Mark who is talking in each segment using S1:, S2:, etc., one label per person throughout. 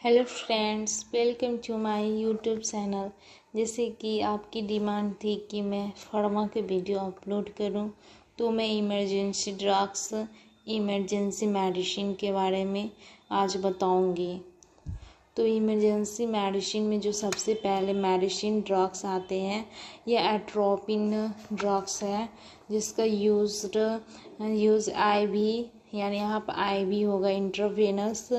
S1: Hello friends, welcome to my YouTube channel. जैसे कि आपकी डिमांड थी कि मैं फार्मा के वीडियो अपलोड करूं, तो मैं इमरजेंसी ड्रग्स, इमरजेंसी मेडिसिन के बारे में आज बताऊंगी। तो इमरजेंसी मेडिसिन में जो सबसे पहले मेडिसिन ड्रग्स आते हैं, ये एट्रोपिन ड्रग्स है, जिसका यूज़ IV यानी यहाँ पर IV होगा, इंट्रावेनस,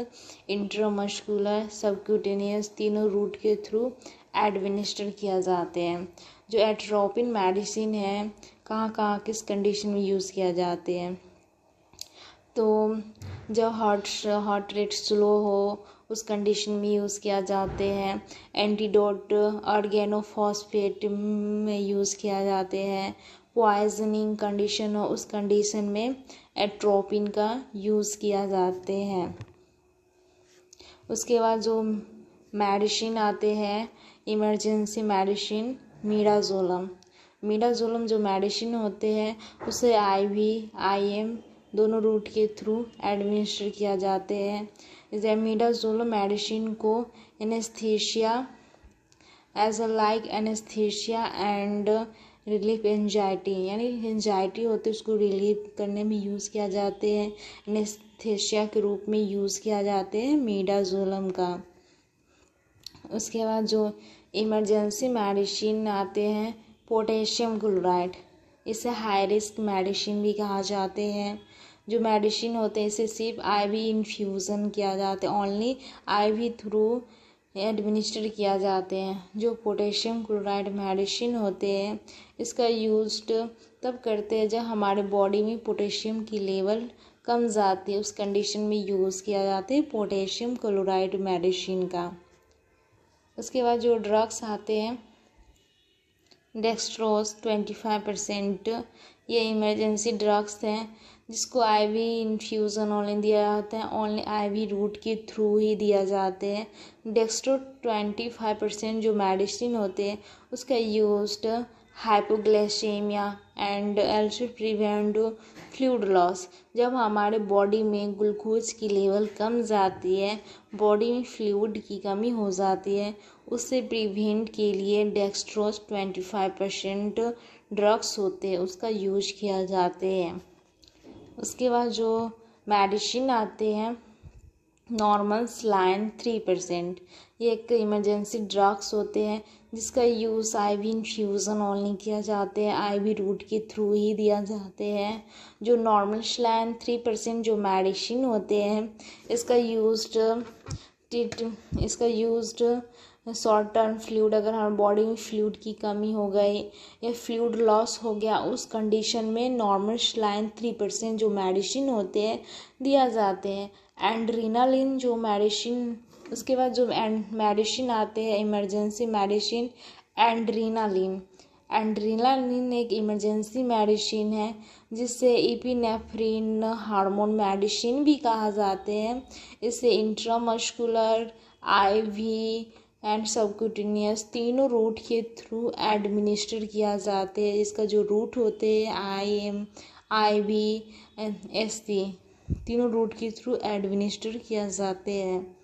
S1: इंट्रामस्कुलर, सबक्यूटेनियस, तीनों रूट के थ्रू एडमिनिस्टर किया जाते हैं। जो एट्रोपिन मेडिसिन है, कहाँ कहाँ किस कंडीशन में यूज़ किया जाते हैं, तो जब हार्ट रेट स्लो हो उस कंडीशन में यूज़ किया जाते हैं। एंटीडोट ऑर्गेनोफॉस्फेट में यूज़ किया जाते हैं। पॉइजनिंग कंडीशन हो उस कंडीशन में एट्रोपिन का यूज़ किया जाते हैं। उसके बाद जो मेडिसिन आते हैं इमरजेंसी मेडिसिन, मीडाजोलम जो मेडिसिन होते हैं उसे IV IM दोनों रूट के थ्रू एडमिनिस्टर किया जाते हैं। इस मीडाजोलम मेडिसिन को anaesthesia anaesthesia and relief anxiety, यानी एंजाइटी होती है उसको रिलीव करने में यूज़ किया जाते हैं। एनेस्थीसिया के रूप में यूज़ किया जाते हैं मीडाजोलम का। उसके बाद जो इमरजेंसी मेडिसिन आते हैं, पोटेशियम क्लोराइड, इसे हाई रिस्क मेडिसिन भी कहा जाते हैं। जो मेडिसिन होते हैं इसे सिर्फ IV इन्फ्यूज़न किया जाता है, ओनली IV थ्रू एडमिनिस्टर किया जाते हैं। जो पोटेशियम क्लोराइड मेडिसिन होते हैं इसका यूज़ तब करते हैं जब हमारे बॉडी में पोटेशियम की लेवल कम जाती है, उस कंडीशन में यूज़ किया जाता है पोटेशियम क्लोराइड मेडिसिन का। उसके बाद जो ड्रग्स आते हैं, डेक्सट्रोज 25%, ये इमरजेंसी ड्रग्स हैं जिसको IV इन्फ्यूज़न ओनली दिया जाता है, ओनली IV रूट के थ्रू ही दिया जाते हैं। डेक्सट्रो 25% जो मेडिसिन होते हैं उसका used hypoglycaemia and also prevent fluid loss, जब हमारे बॉडी में ग्लूकोज की लेवल कम जाती है, बॉडी में फ्लूइड की कमी हो जाती है, उससे प्रिवेंट के लिए डेक्सट्रोज 25% ड्रग्स होते हैं उसका यूज किया जाते हैं। उसके बाद जो मेडिसिन आते हैं, नॉर्मल सलाइन 3%, ये एक इमरजेंसी ड्रग्स होते हैं जिसका यूज़ IV इन्फ्यूज़न ओनली किया जाते हैं, IV रूट के थ्रू ही दिया जाते हैं। जो नॉर्मल सलाइन 3% जो मेडिसिन होते हैं इसका यूज्ड शॉर्ट टर्म फ्लूइड, अगर हमारे बॉडी में फ्लूइड की कमी हो गई या फ्लूइड लॉस हो गया, उस कंडीशन में नॉर्मल सलाइन 3% जो मेडिसिन होते हैं दिया जाते हैं। एड्रेनालिन जो मेडिसिन, उसके बाद जो मेडिसिन आते हैं इमरजेंसी मेडिसिन, एड्रेनालिन एक इमरजेंसी मेडिसिन है जिसे एपिनेफ्रिन हार्मोन मेडिसिन भी कहा जाते हैं। इसे इंट्रामस्कुलर, IV एंड सबक्यूटेनियस तीनों रूट के थ्रू एडमिनिस्टर किया जाते हैं। इसका जो रूट होते हैं IM IV एंड SC, तीनों रूट के थ्रू एडमिनिस्टर किया जाते हैं।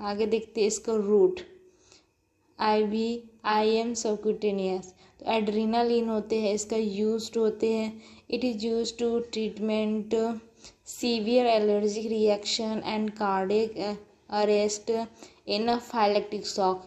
S1: आगे देखते हैं इसका रूट, IV IM सबक्यूटेनियस। तो एड्रेनालिन होते हैं, इसका यूज्ड होते हैं, it is use to treatment severe allergic reaction and cardiac arrest anaphylactic shock.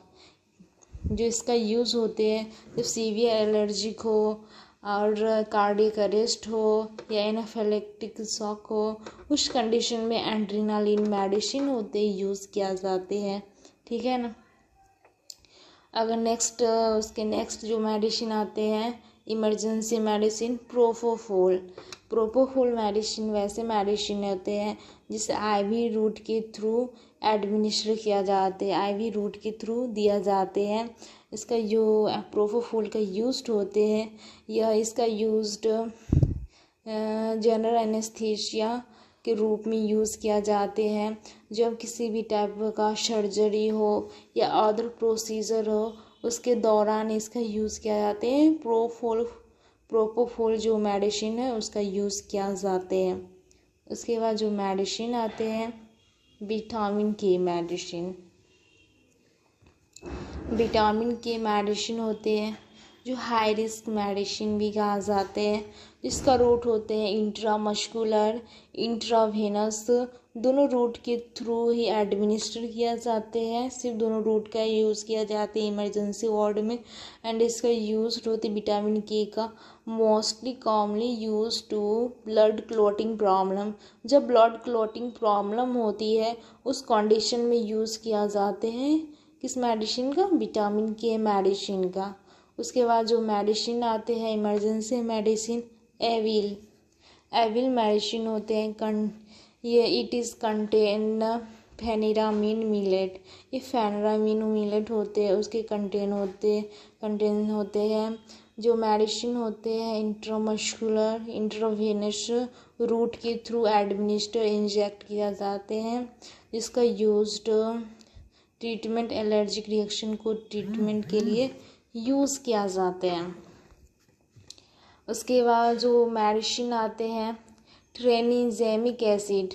S1: जो इसका यूज़ होते हैं जब सीवियर एलर्जिक हो और कार्डियक अरेस्ट हो या एनाफाइलेक्टिक शॉक हो, उस कंडीशन में एड्रेनालिन मेडिसिन होते यूज़ किया जाते हैं। ठीक है ना। अगर उसके नेक्स्ट जो मेडिसिन आते हैं इमरजेंसी मेडिसिन, प्रोपोफोल मेडिसिन वैसे मेडिसिन होते हैं जिसे IV रूट के थ्रू एडमिनिस्टर किया जाते हैं, IV रूट के थ्रू दिया जाते हैं। इसका जो प्रोपोफोल का यूज्ड होते हैं, यह इसका यूज्ड जनरल एनेस्थीसिया के रूप में यूज़ किया जाते हैं। जब किसी भी टाइप का सर्जरी हो या अदर प्रोसीजर हो उसके दौरान इसका यूज़ किया जाते हैं। प्रोपोफोल जो मेडिसिन है उसका यूज़ किया जाते हैं। उसके बाद जो मेडिसिन आते हैं विटामिन के मेडिसिन। विटामिन के मेडिसिन होते हैं जो हाई रिस्क मेडिसिन भी कहा जाते हैं, जिसका रूट होते हैं इंट्रामस्कुलर, इंट्रावेनस। दोनों रूट के थ्रू ही एडमिनिस्टर किया जाते हैं। सिर्फ दोनों रूट का यूज़ किया जाता है इमरजेंसी वार्ड में। एंड इसका यूज़ होती है विटामिन के का mostly commonly use to blood clotting problem. जब ब्लड क्लॉटिंग प्रॉब्लम होती है उस कंडीशन में यूज़ किया जाते हैं किस मेडिसिन का, विटामिन के मेडिसिन का। उसके बाद जो मेडिसिन आते हैं इमरजेंसी मेडिसिन, एविल मेडिसिन होते हैं। ये इट इज़ कंटेन फेनिरामिन मिलेट। ये फेनिरामिन मिलेट होते हैं, उसके कंटेन होते हैं। जो मेडिसिन होते हैं इंट्रामस्कुलर, इंट्रावेनस रूट के थ्रू एडमिनिस्टर इंजेक्ट किया जाते हैं, जिसका यूज ट्रीटमेंट एलर्जिक रिएक्शन को ट्रीटमेंट के लिए यूज़ किया जाते हैं। उसके बाद जो मेडिसिन आते हैं ट्रेनिजेमिक एसिड।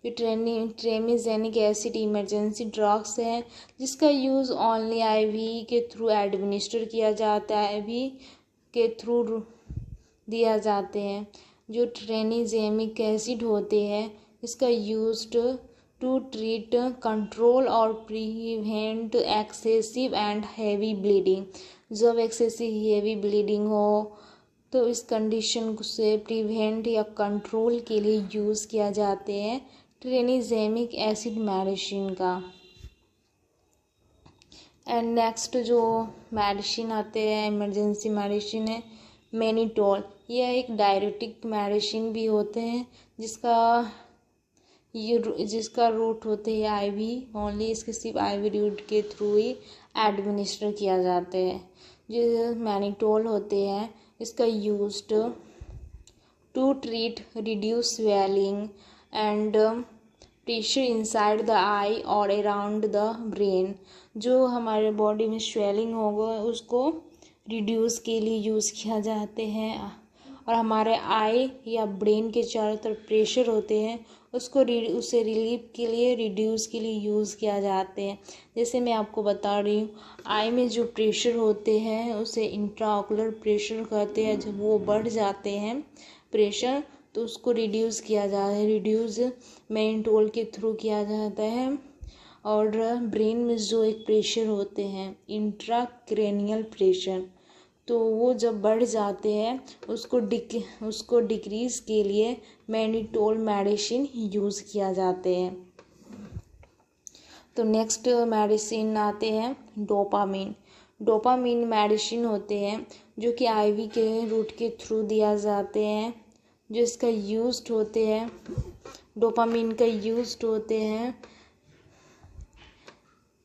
S1: जो ट्रेमिजेनिक एसिड इमरजेंसी ड्रग्स है, जिसका यूज़ ओनली आईवी के थ्रू एडमिनिस्टर किया जाता है, आईवी के थ्रू दिया जाते हैं। जो ट्रेनिजेमिक एसिड होते हैं इसका यूज टू ट्रीट, कंट्रोल और prevent excessive and heavy bleeding. जब एक्सेसिव हैवी ब्लीडिंग हो तो इस कंडीशन से प्रिवेंट या कंट्रोल के लिए यूज़ किया जाते हैं ट्रेनिजेमिक एसिड मेडिसिन का। एंड नेक्स्ट जो मेडिसिन आते हैं इमरजेंसी मेडिसिन है मैनिटोल। यह एक डायरेटिक मेडिसिन भी होते हैं, जिसका रूट होते हैं आईवी ओनली। इसके सिर्फ आईवी रूट के थ्रू ही एडमिनिस्टर किया जाते हैं। जो मैनिटोल होते हैं इसका use to treat reduce swelling and pressure inside the eye और अराउंड द ब्रेन। जो हमारे बॉडी में स्वेलिंग होगा उसको रिड्यूस के लिए यूज़ किया जाते हैं, और हमारे आई या ब्रेन के चारों तरफ प्रेशर होते हैं उसे रिलीफ के लिए, रिड्यूस के लिए यूज़ किया जाते हैं। जैसे मैं आपको बता रही हूँ, आई में जो प्रेशर होते हैं उसे इंट्राओकुलर प्रेशर कहते हैं। जब वो बढ़ जाते हैं प्रेशर तो उसको रिड्यूस किया जाता है, रिड्यूस मैनिटोल के थ्रू किया जाता है। और ब्रेन में जो एक प्रेशर होते हैं इंट्राक्रेनियल प्रेशर, तो वो जब बढ़ जाते हैं उसको डिक्रीज़ के लिए मैनिटोल मेडिसिन यूज़ किया जाते हैं। तो नेक्स्ट मेडिसिन आते हैं डोपामिन। डोपामिन मेडिसिन होते हैं जो कि आईवी के रूट के थ्रू दिया जाते हैं। जो इसका यूज्ड होते हैं, डोपामिन का यूज्ड होते हैं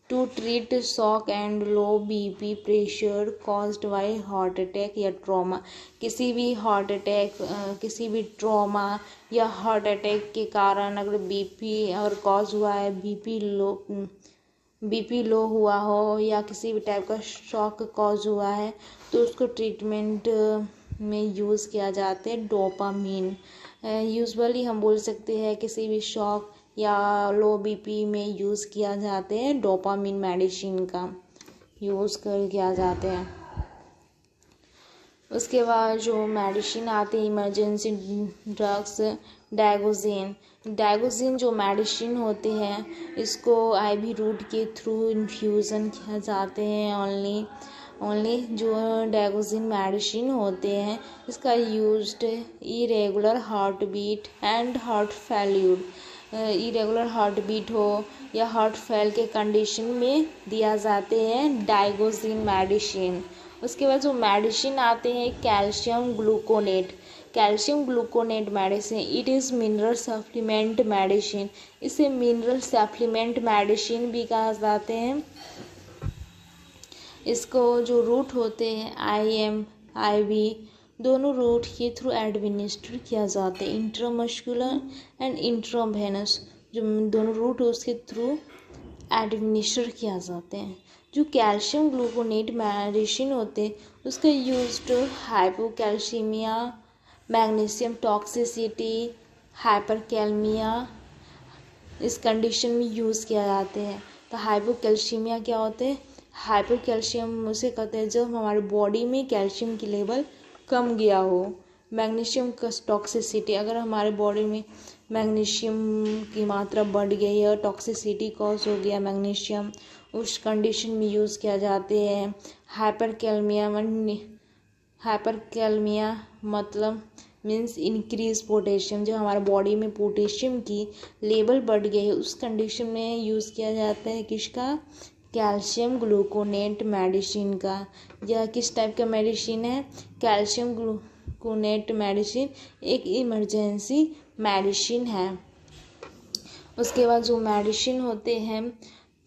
S1: to treat shock and low BP pressure caused by heart attack या ट्रॉमा। किसी भी हार्ट अटैक, किसी भी ट्रॉमा या हार्ट अटैक के कारण अगर बीपी अगर कॉज हुआ है, बीपी लो हुआ हो या किसी भी टाइप का शॉक कॉज हुआ है, तो उसको ट्रीटमेंट में यूज़ किया जाता है डोपामिन। यूजुअली हम बोल सकते हैं किसी भी शॉक या लो बीपी में यूज़ किया जाते हैं डोपामिन मेडिसिन का यूज़ किया जाते हैं। उसके बाद जो मेडिसिन आते हैं इमरजेंसी ड्रग्स, डायगोजिन जो मेडिसिन होते हैं इसको आईवी रूट के थ्रू इन्फ्यूज़न किया जाते हैं ओनली। जो डायगोजिन मेडिसिन होते हैं इसका used irregular heart beat and heart failure, irregular heart beat हो या हार्ट फेल के कंडीशन में दिया जाते हैं डायगोजिन मेडिसिन। उसके बाद जो मेडिसिन आते हैं calcium gluconate medicine, it is mineral supplement medicine. इसे मिनरल सप्लीमेंट मेडिसिन भी कहा जाते हैं। इसको जो रूट होते हैं आईवी दोनों रूट के थ्रू एडमिनिस्टर किया जाता है, इंट्रामस्कुलर एंड इंट्रावेनस। जो दोनों रूट उसके थ्रू एडमिनिस्टर किया जाते हैं। जो कैल्शियम ग्लूकोनेट मेडिसिन होते हैं उसका यूज हाइपोकैल्सीमिया, मैग्नीशियम टॉक्सिसिटी, हाइपरकैलमिया, इस कंडीशन में यूज़ किया जाते हैं। तो हाइपोकैल्सीमिया क्या होते हैं? हाइपोकैल्शियम उसे कहते हैं जब हमारे बॉडी में कैल्शियम की लेवल कम गया हो। मैग्नीशियम का टॉक्सिसिटी, अगर हमारे बॉडी में मैग्नीशियम की मात्रा बढ़ गई है और टॉक्सिसिटी कॉज हो गया मैग्नीशियम, उस कंडीशन में यूज़ किया जाते हैं। हाइपरकैलमिया मतलब मीन्स इंक्रीज पोटेशियम, जो हमारे बॉडी में पोटेशियम की लेवल बढ़ गई है उस कंडीशन में यूज़ किया जाता है किसका? कैल्शियम ग्लूकोनेट मेडिसिन का। यह किस टाइप का मेडिसिन है? कैल्शियम ग्लूकोनेट मेडिसिन एक इमरजेंसी मेडिसिन है। उसके बाद जो मेडिसिन होते हैं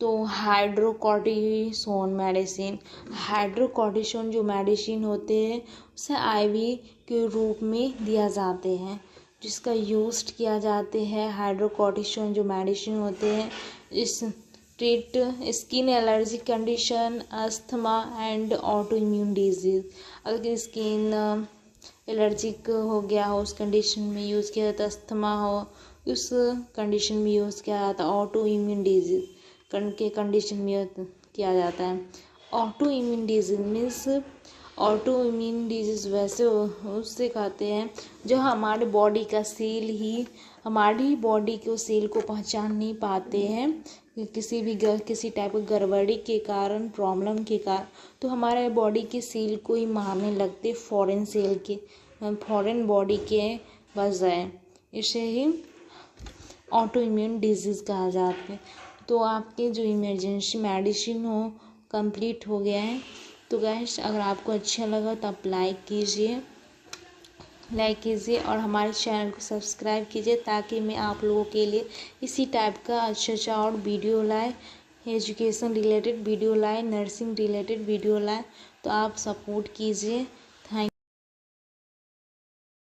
S1: तो हाइड्रोकॉर्टिसोन मेडिसिन। हाइड्रोकॉर्टिसोन जो मेडिसिन होते हैं उसे आईवी के रूप में दिया जाते हैं, जिसका यूज किया जाते हैं। हाइड्रोकॉर्टिसोन जो मेडिसिन होते हैं इस treat skin allergy condition, asthma and auto immune disease. अगर स्किन एलर्जिक हो गया हो उस कंडीशन में यूज़ किया जाता है। अस्थमा हो उस कंडीशन में यूज़ किया जाता है। ऑटो इम्यून डिजीज के कंडीशन में किया जाता है। Auto immune disease means auto immune disease वैसे उससे कहते हैं जो हमारे बॉडी का सेल ही हमारी बॉडी को सेल को पहचान नहीं पाते हैं किसी टाइप की गड़बड़ी के कारण, प्रॉब्लम के कारण, तो हमारे बॉडी के सेल को ही मारने लगते फॉरेन सेल के, फॉरेन बॉडी के बजाय। इसे ही ऑटो इम्यून डिजीज़ कहा जाता है। तो आपके जो इमरजेंसी मेडिसिन हो कंप्लीट हो गया है। तो गाइस अगर आपको अच्छा लगा तो आप लाइक कीजिए और हमारे चैनल को सब्सक्राइब कीजिए ताकि मैं आप लोगों के लिए इसी टाइप का अच्छा और वीडियो लाए, एजुकेशन रिलेटेड वीडियो लाए, नर्सिंग रिलेटेड वीडियो लाए। तो आप सपोर्ट कीजिए।